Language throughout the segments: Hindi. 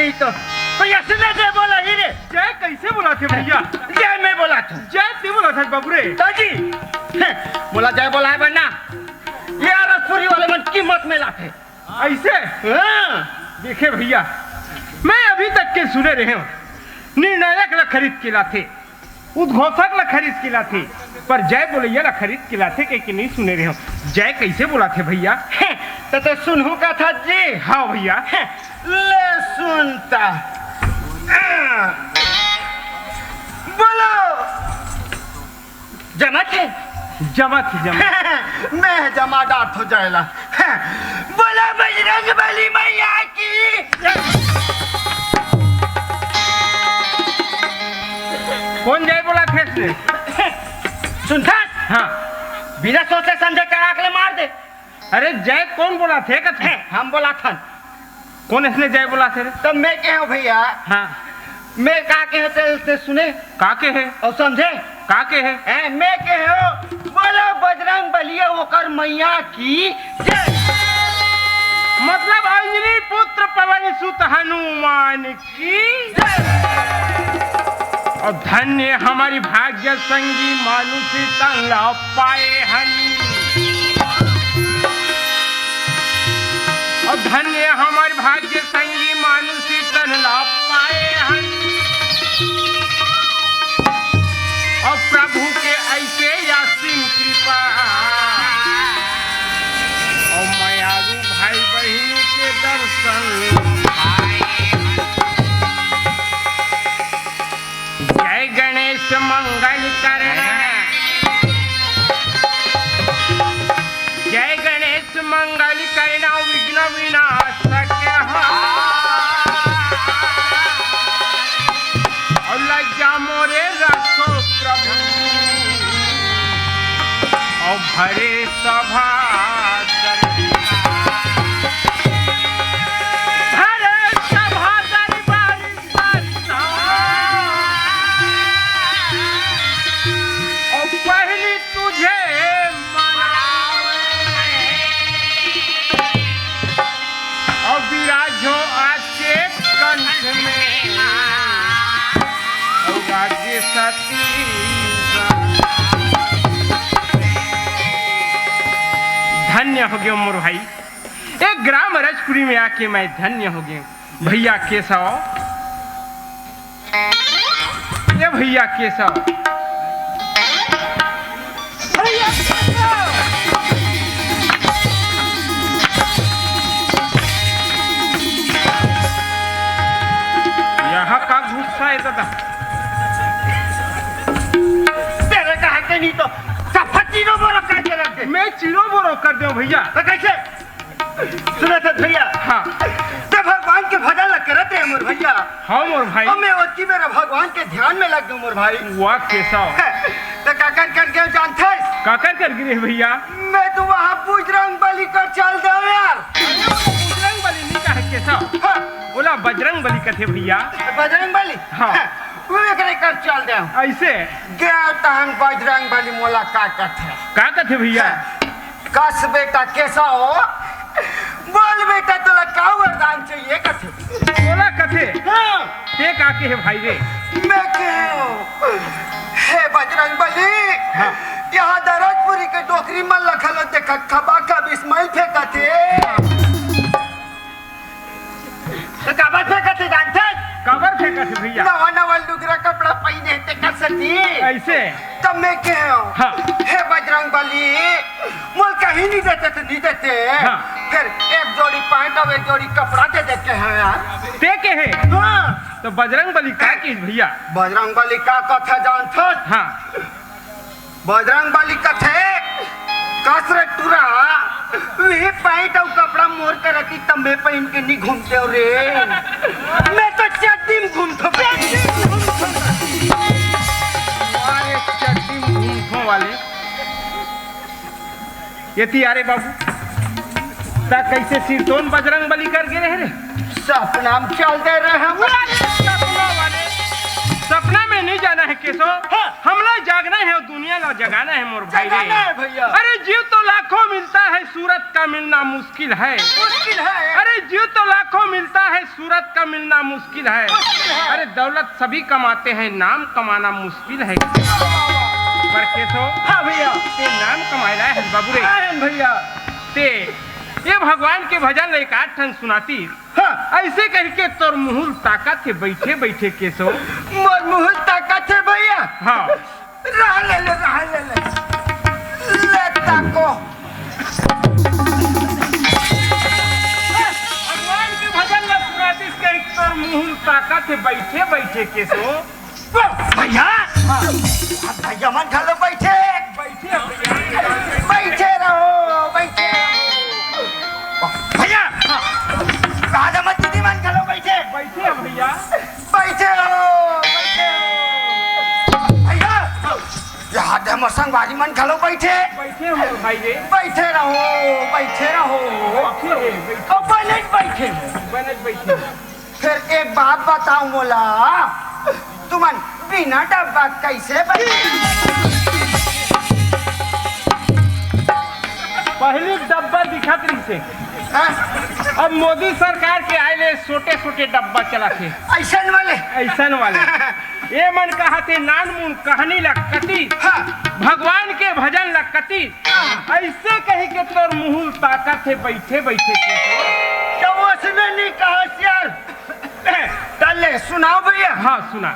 नहीं तो भैया सुने थे बोला ही रे। जय कैसे बोला थे भैया? जय मैं बोला था। जय ते बोला था बाबू रे। दादी बोला जय बोला है वरना ये रसपुरी वाले मन कीमत में लाते ऐसे। देखे भैया मैं अभी तक के सुने रहे हूँ निर्णायक ला खरीद के लाते, उद्घोषक ला खरीद के लाते, पर जय बोलैया ला खरीद के लाते कि नहीं सुने रहे हूँ। जय कैसे बोला थे भैया? तो सुनू का था जी। हाँ भैया ले सुनता बोलो जमा थे जमा थी जमा मैं जमादार हो जाएला। बोला बजरंग बली मैया की। कौन जय बोला थे इसने? सुनता हाँ बिना सोचे समझे करा के मार दे। अरे जय कौन बोला थे? कथे हम बोला था। कौन इसने जय बोला थे? तो मैं क्या हूँ भैया? हाँ मैं का के होते उसने सुने काके है और समझे काके है? मैं के हो बोलो बजरंग बलिया होकर मैया की जय। मतलब अंजनी पुत्र पवन सुत हनुमान की जय। और धन्य हमारी भाग्य संगी मानुषी तन ला पाए हनी। और धन्य हमारी भाग्य संगी मानुषी तन ला पाए हनी। और प्रभु के ऐसे यासीन कृपा और मयारू भाई बहनों के दर्शन। जय गणेश मंगल करना, जय गणेश मंगल करना विघ्न विनाशक और लज्जा मोरे रखो प्रभु और भरे सभा धन्य हो गया मोर भाई। एक ग्राम रजपुरी में आके मैं धन्य हो गया। भैया केशव, ये भैया केशव, यहाँ का गुस्सा है दादा? तेरे कहा के नहीं तो चीरो बोरो कर के रख दे। मैं चीरो बोरो कर दूं भैया। तो कैसे सुना था भैया? हाँ तो भगवान के भजन लग करते हैं मोर भैया। हाँ मोर भाई और मैं ओती मेरा भगवान के ध्यान में लग दूं मोर भाई। वाह केशव तो काकर कर के जानता है? काकर कर गिरे भैया? मैं तो वहाँ बजरंग बली कर चल दो यार। बजरंग बली नहीं कहा केशव? हाँ बोला बजरंग बली कथे भैया। बजरंग बली हाँ वो करे कर चल दे ऐसे गया तहन बजरंग बली मोला का कथे भैया? कस बेटा कैसा हो बोल बेटा तो का वरदान चाहिए कथे बोला कथे। हाँ ते काके है भाई रे? मैं के हे बजरंग बली। हाँ यहाँ दरजपुरी के डोकरी में लखल देखा खबा का बिस्माइल फेंका थे। तो कबर फेंका थे जानते? कबर फेंका थे भैया? नवा नवा लुगरा कपड़ा पहने थे कर सकती ऐसे। तब मैं के हाँ हे बजरंग बली मोल कहीं नहीं देते थे नहीं देते। हाँ फिर एक जोड़ी पैंट और एक जोड़ी कपड़ा दे देते हैं यार। ते के है? हाँ तो बजरंग बली का की भैया? बजरंग बली का कथा जानते? हाँ बजरंग बली कथे कसरे टूरा वही पैंट और कपड़ा मोर कर रखी तब मैं पहन के नहीं घूमते हो रे। मैं तो चट्टी में घूमता वाले ये तियारे बाबू ता कैसे सिरतोन बजरंग बली कर गिरे रे? सपना में चल दे रहे हैं सपना वाले। सपना में नहीं जाना है केशव। हाँ। हमला जागना है और दुनिया ला जगाना है मोर भाई रे। जगाना है भैया। अरे जीव तो लाखों मिलता है, सूरत का मिलना मुश्किल है। मुश्किल है। अरे जीव तो लाखों मिलता है, सूरत का मिलना मुश्किल है। मुश्किल है। अरे दौलत सभी कमाते हैं, नाम कमाना मुश्किल है। पर केसो हाँ भैया। ते नाम कमाया है बाबू रे। हाँ भैया। ते ये भगवान के भजन एक आठ ठन सुनाती। हाँ। ऐसे कह के तोर मुहुल ताकत है बैठे बैठे केसो। मोर मुहुल ताकत है भैया। हाँ रह ले ताको। भगवान के भजन में सुनाती कह तोर मुहुल ताकत है बैठे बैठे केसो। भैया। हाँ। भैया मन खा लो बैठे। बैठे बैठे रहो बैठे। भैया। राजा मत दीदी मन खा लो बैठे। बैठे भैया। बैठे रहो बैठे। भैया। राजा मसंगवारी मन खा लो बैठे। बैठे हो भाई रे। बैठे रहो बैठे रहो। बैठे बैठे। फिर एक बात बताऊं बोला, तुमन बिना डब्बा कैसे पहले डब्बा दिखत रही से, अब मोदी सरकार के आए छोटे छोटे डब्बा चला थे। ऐसन वाले। ऐसन वाले ये मन कहते नान मुन कहानी लकती। हाँ। भगवान के भजन लकती। ऐसे कही के तोर मुहुल ताकत है बैठे बैठे क्या उसने नहीं कहा यार। तले सुनाओ भैया। हाँ सुना।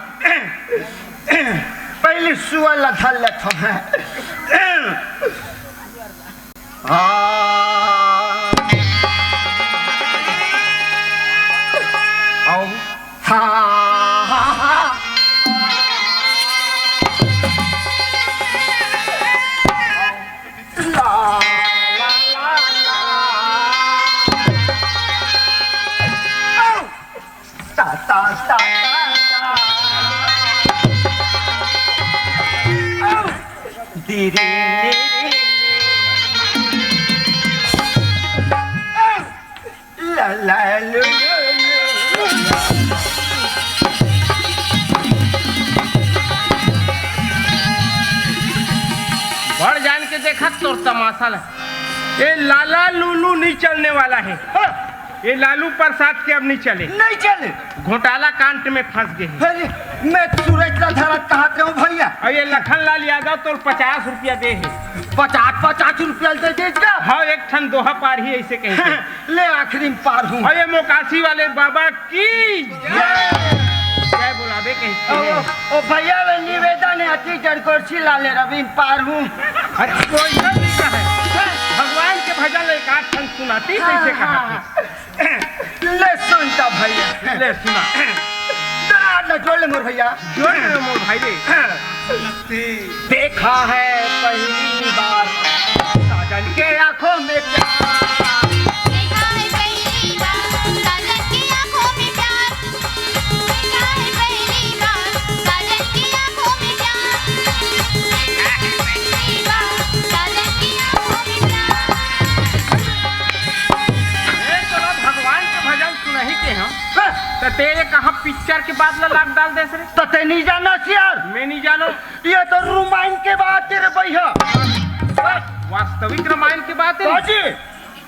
पहले सुअर लथा लथा है। आओ। हाँ। बढ़ जान के देखा तोर तमाशा है। ये लाला लूलू नहीं चलने वाला है। ये लालू प्रसाद के अब नहीं चले। नहीं चले। घोटाला कांड में फंस गए हैं। अरे मैं सूरज का धरा कहते हूँ भैया। और ये लखन लाल यादव तो 50 रुपया दे है। 50 रुपया दे देगा। हाँ एक ठन दोहा पार ही ऐसे कहेंगे। ले आखिरी में पार हूँ। और ये मोकासी वाले बाबा की जय बोलावे कहते हैं। ओ भैया वे निवेदन है अति जड़कोरसी लाले रवि पार हूँ। अरे कोई नहीं है। भगवान के भजन एक आठ ठन सुनाती कैसे कहा। ले सुनता भैया। ले सुना। जोड़ ले मोर भैया। जोड़ ले मोर भाई रे। देखा है पहली बार साजन के आंखों में प्यार। देखा है पहली बार साजन की आंखों में प्यार। देखा है पहली बार साजन की आंखों में प्यार। देखा है पहली बार साजन की आंखों में प्यार। ये चलो भगवान के भजन सुनही के हम। तो तेरे कहा पिक्चर के बाद लाग डाल दे रे। तो ते नहीं जाना यार। मैं नहीं जानो। ये तो रामायण के बात तेरे भैया। वास्तविक रामायण की बात है। जी।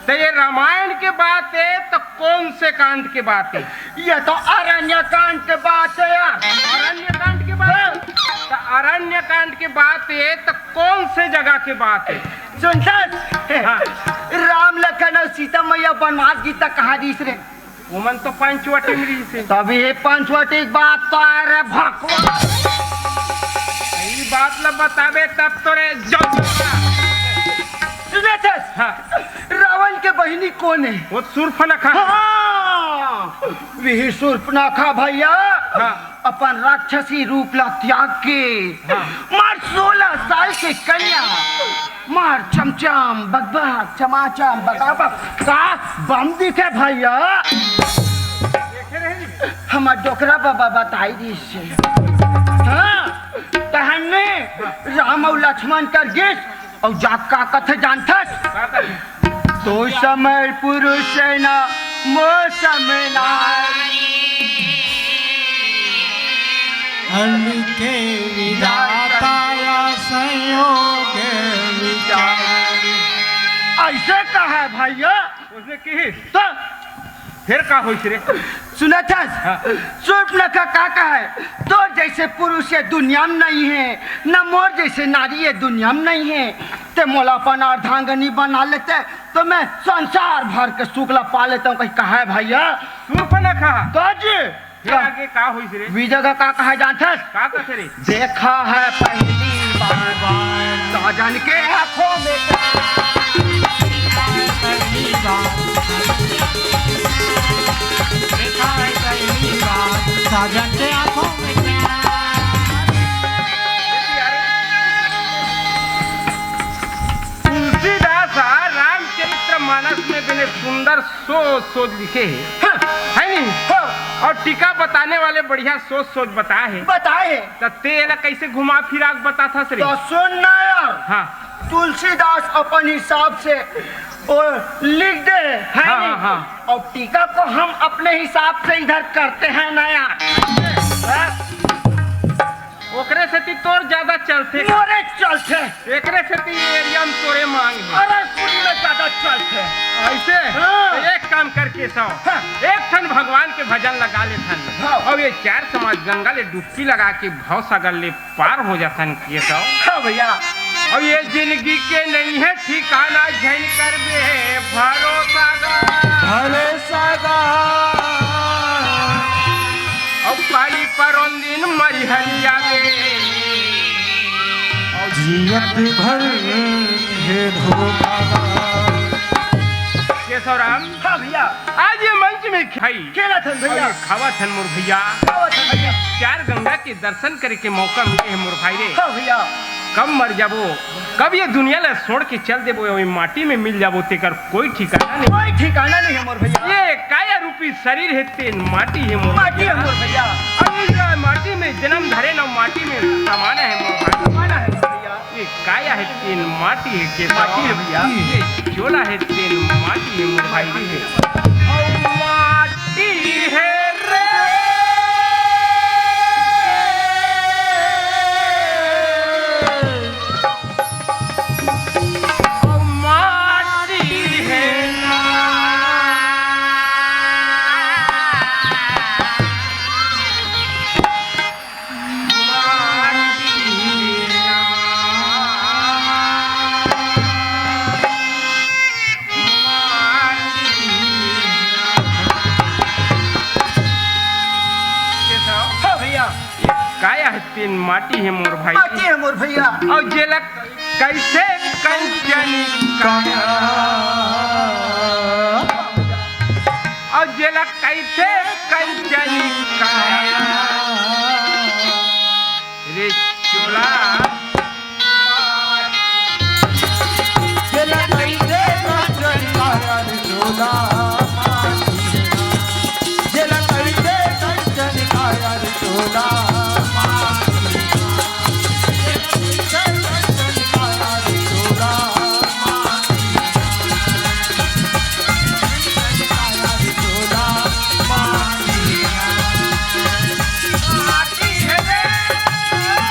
तो ये रामायण के बात है तो कौन से कांड के बात है। ये तो अरण्य कांड के बात है यार। अरण्य कांड के बात। तो अरण्य कांड के बात है तो कौन से जगह के बात है। सुनता हाँ। राम लखन और सीता मैया वनवास गीता कहा दी रे। उमन तो पंचवटी मिली से। तभी ये पंचवटी बात तो अरे भगवान यही बात ला बताबे तब तो रे हाँ। रावण के बहिनी कौन है। वो सूर्पनखा। हाँ। वही सूर्पनखा भैया। हाँ। अपन राक्षसी रूप ला त्याग के हाँ। मार 16 साल के कन्या मार चमचम बगबग चमाचम बगाबग का बम दिखे भैया। देखे रहे हमार डोकरा बाबा बताई दी से। हाँ। तो हमने राम और लक्ष्मण कर गिस और जाग का कथे जानथस। तो समय पुरुष ना मौसम नारी अलके विधाता संयोग है भैया उसने की तो फिर का होइस रे सुना था हाँ। चुप न का है तो जैसे पुरुष ये दुनिया में नहीं है न मोर जैसे नारी ये दुनिया में नहीं है ते मोलापन अर्धांगनी बना लेते तो मैं संसार भर के शुक्ला पा लेता हूँ कहीं कहा है भैया सूर्पनखा काज फिर आगे का होइस रे विजय का कहा जानता का कहते रे देखा है पहली बार साजन के आंखों में पहली बार देखा है पहली बार साजन के आंखों में तुलसीदास रामचरित्र मानस में बने सुंदर सोच लिखे है नहीं और टीका बताने वाले बढ़िया सोच बताए है बताए तो तेला कैसे घुमा फिरा बता था श्री तो सुनना यार हाँ तुलसीदास अपन हिसाब से और लिख दे है हाँ, नहीं? हाँ। और टीका को हम अपने हिसाब से इधर करते हैं नया ओकरे से ती तोर ज्यादा चलते मोरे चलते एकरे से ती एरिया में तोरे मांग है अरे सुन में ज्यादा चलते ऐसे हाँ। तो एक काम करके सौ हाँ। एक ठन भगवान के भजन लगा ले थन हाँ। और ये चार समाज गंगा ले डुबकी लगा के भव सागर ले पार हो जाथन के सौ हाँ भैया और ये जिंदगी के नहीं है ठिकाना झन कर बे भरोसा और काली परों दिन मरी हलिया जियत भर है धोखा केशवराम हाँ भैया आज ये मंच में खाई खेला था भैया खावा थन मोर भैया खावा था भैया चार गंगा के दर्शन करे के मौका मिले है मोर भाई रे हाँ भैया कब मर जाबो कब ये दुनिया ला छोड़ के चल देबो ओई माटी में मिल जाबो तेकर कोई ठिकाना नहीं कोई ठिकाना नहीं है मोर भैया ये काया रूपी शरीर है तेन माटी है मोर माटी है मोर भैया अब इस माटी में जन्म धरे ना माटी में समाना है मोर भाई माना है मोर भैया ये काया है तेन माटी है के माटी है भैया। ये चोला है तेन माटी है मोर भाई है और माटी है रे और माटी है ना हाँ भैया काया है तीन माटी है मोर भाई माटी है मोर भैया और जेलक कैसे कंचन काया और जेलक कैसे कंचन काया रे चोला माटी है रे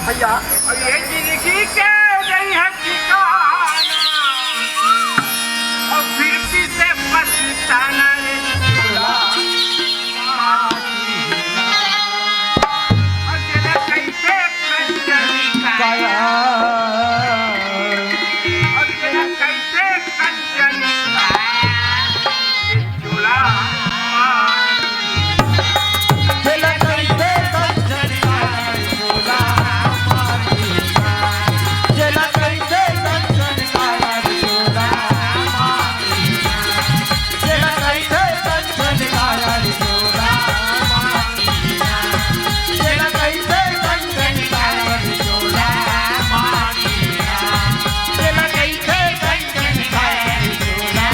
भैया और ये जिंदगी के नहीं है ठिकाना और फिर भी से पछताना रे झूला और तेरा कैसे कंचनी काया और तेरा कैसे कंचनी काया झूला चला कैसे कंचन काया झूला चला कैसे कंचन काया झूला चला कैसे कंचन काया झूला चला कैसे कंचन काया झूला चला कैसे कंचन काया झूला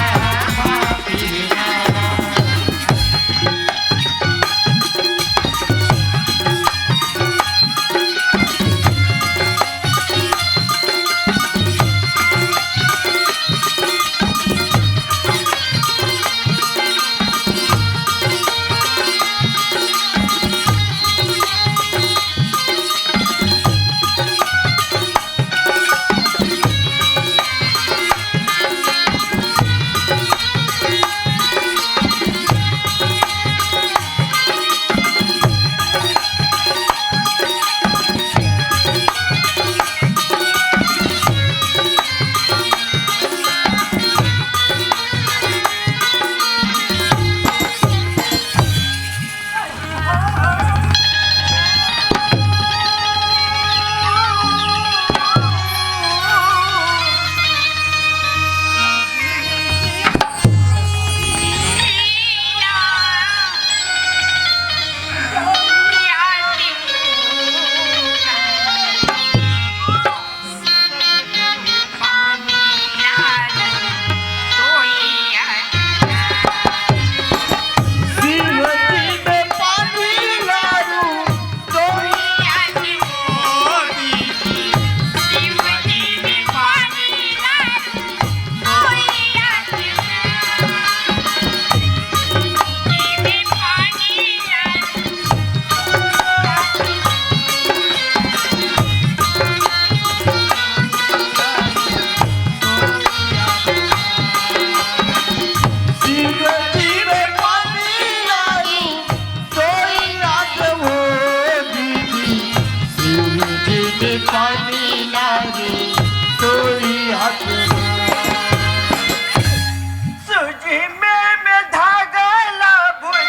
सूजी में धागा ला भूल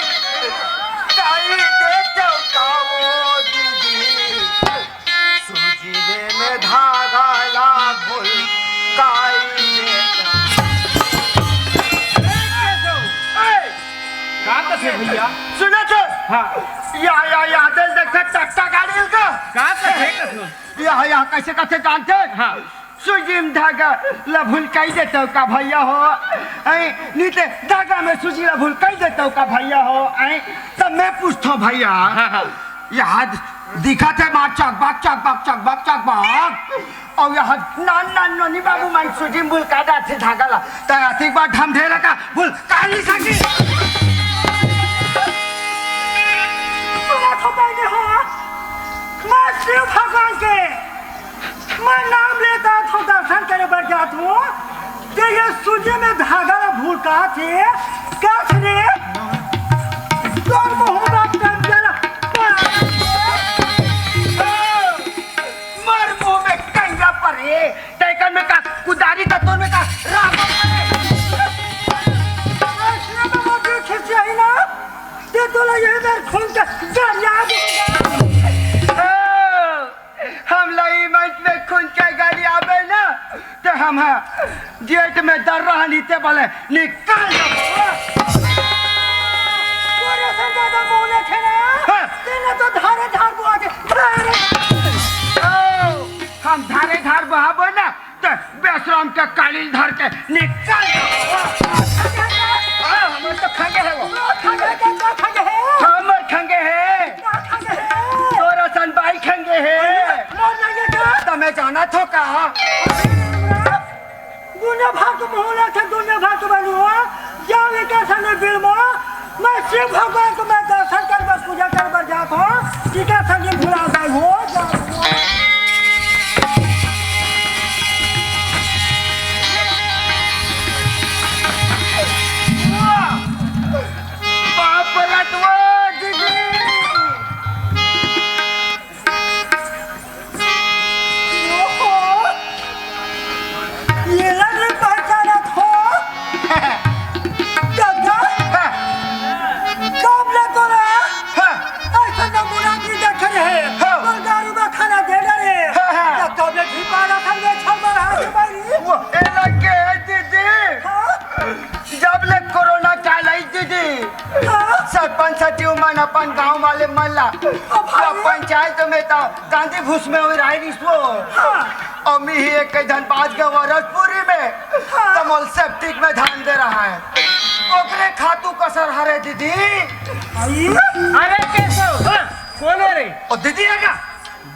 काई दे चौका वो दीदी सूजी में धागा ला भूल काई दे का कसे भैया सुना तो हाँ या दिल देखा टक्का गाड़ी का का कसे कसो या कैसे कैसे जानते हाँ सूजी में धागा ला भूल काई देते का भैया हो ऐ नीते धागा में सूजी ला भूल काई देते का भैया हो ऐ तब मैं पूछता हूँ भैया हाँ हाँ यहाँ दिखा थे मार चक बाग और यहाँ नान नोनी बाबू मान सूजी में भूल का दाते धागा ला तो एक बार ढम ढेरा का भूल काली सकी मैं शिव भगवान के मैं नाम लेता था दर्शन करे बैठ जाता हूँ कि ये सूजी में धागा भूल का थे क्या थे मर मुंह में कंगा परे तैकन में का कुदारी तत्व में का राम खिंचाई ना ते तोला ये दर खून का जरिया हम लाई मंच में खून का गाड़ी आवे ना तो हम जेट में दर रहा नीचे बोले निकाल पूरे संजादा मोले खेला तेने तो धारे धार बुआ के हम धारे धार बहाबो ना तो बेशरम के कालील धर के निकाल हम तो खंगे है वो हम खंगे है तोरा सन भाई खंगे है तमें जाना तो का दुनिया भाग मोहल्ला से दुनिया भाग बनुआ जावे के सने फिल्म मैं शिव भगवान को मैं दर्शन कर पूजा कर जाता हूँ ठीक है संगी भुला गई हो सरपंच मन अपन गांव वाले मन ला पंचायत में तो गांधी घुस में हुई रही रिश्वो और मी ही एक धनबाद के वरसपुरी में कमल सेप्टिक में ध्यान दे रहा है ओकरे खातू कसर हरे दीदी। अरे कैसे कौन है रे? और दीदी है क्या?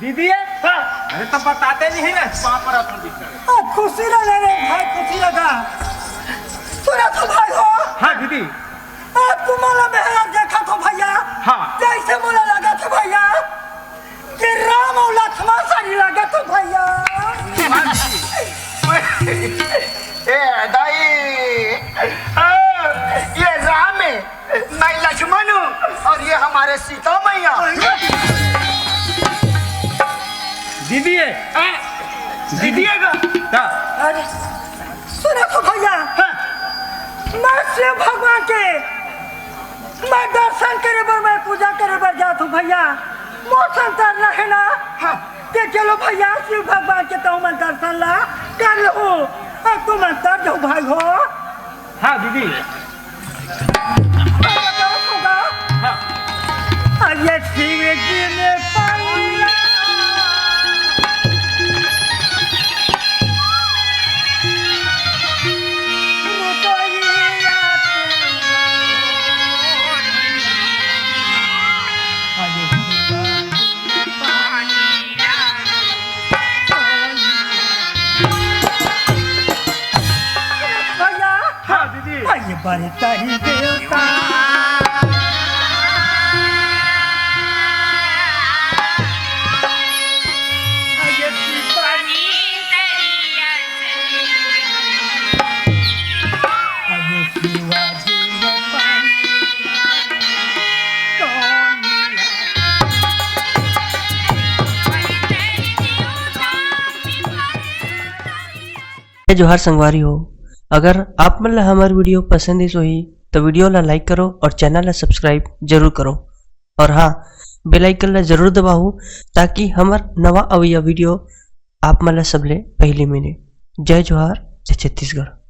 दीदी है? अरे तो बताते नहीं है ना। खुशी लगा रे भाई, खुशी लगा। सुना तो भाई हो? हाँ दीदी। तुम्हारा मेहरा देखा तो भैया। हाँ। जैसे मुझे लगा था भैया कि राम और लक्ष्मण सारी लगा तो भैया। ए दाई ये राम है, मैं लक्ष्मण हूँ और ये हमारे सीता मैया। दीदी है? दीदी है क्या? अरे सुना तो भैया, मैं शिव भगवान के मैं दर्शन करे बर, मैं पूजा करे बर जात हूँ भैया। मौसम तर रहे ना ते चलो भैया शिव भगवान के तो मैं दर्शन ला कर लो। तुम अंतर जाओ भाई हो। हाँ दीदी। ये शिव जी ने पाया ये बड़े तारी देवता जोहार संगवारी हो। अगर आप मन ला हमार वीडियो पसंद ही तो वीडियो ला लाइक करो और चैनल ला सब्सक्राइब जरूर करो और हाँ बेल आइकन ला जरूर दबाओ ताकि हमार नवा अवैया वीडियो आप मन ला सबले पहले मिले। जय जोहार, जय छत्तीसगढ़।